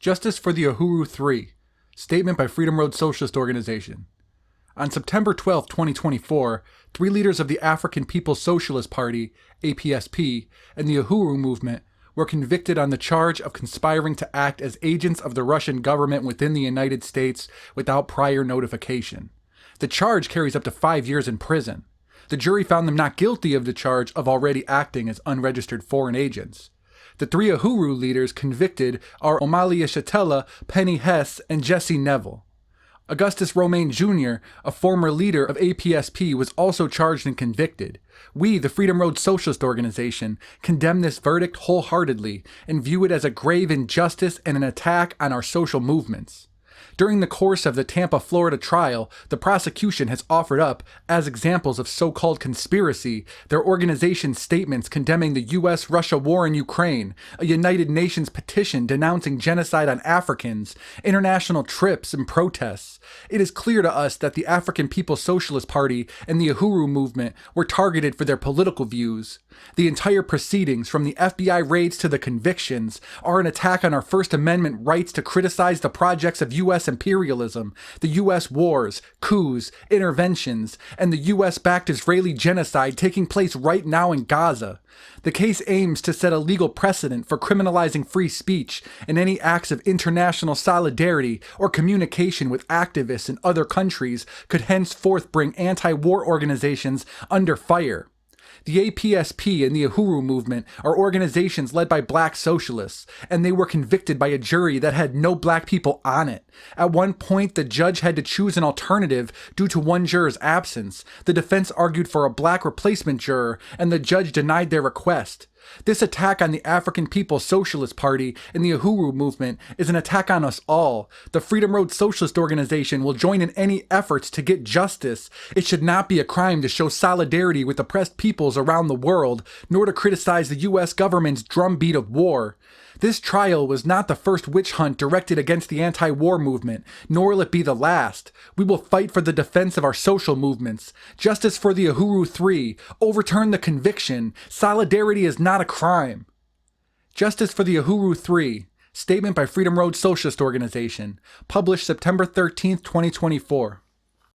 Justice for the Uhuru 3. Statement by Freedom Road Socialist Organization. On September 12, 2024, 3 leaders of the African People's Socialist Party, APSP, and the Uhuru movement were convicted on the charge of conspiring to act as agents of the Russian government within the United States without prior notification. The charge carries up to 5 years in prison. The jury found them not guilty of the charge of already acting as unregistered foreign agents. The 3 Uhuru leaders convicted are Omalia Shatella, Penny Hess, and Jesse Neville. Augustus Romaine Jr., a former leader of APSP, was also charged and convicted. We, the Freedom Road Socialist Organization, condemn this verdict wholeheartedly and view it as a grave injustice and an attack on our social movements. During the course of the Tampa, Florida trial, the prosecution has offered up, as examples of so-called conspiracy, their organization's statements condemning the U.S.-Russia war in Ukraine, a United Nations petition denouncing genocide on Africans, international trips and protests. It is clear to us that the African People's Socialist Party and the Uhuru movement were targeted for their political views. The entire proceedings, from the FBI raids to the convictions, are an attack on our First Amendment rights to criticize the projects of U.S. imperialism, the U.S. wars, coups, interventions, and the U.S.-backed Israeli genocide taking place right now in Gaza. The case aims to set a legal precedent for criminalizing free speech and any acts of international solidarity or communication with activists in other countries could henceforth bring anti-war organizations under fire. The APSP and the Uhuru movement are organizations led by black socialists, and they were convicted by a jury that had no black people on it. At one point, the judge had to choose an alternative due to one juror's absence. The defense argued for a black replacement juror, and the judge denied their request. This attack on the African People's Socialist Party and the Uhuru movement is an attack on us all. The Freedom Road Socialist Organization will join in any efforts to get justice. It should not be a crime to show solidarity with oppressed peoples around the world, nor to criticize the U.S. government's drumbeat of war. This trial was not the first witch hunt directed against the anti-war movement, nor will it be the last. We will fight for the defense of our social movements. Justice for the Uhuru 3. Overturn the conviction. Solidarity is not a crime. Justice for the Uhuru 3. Statement by Freedom Road Socialist Organization. Published September 13, 2024.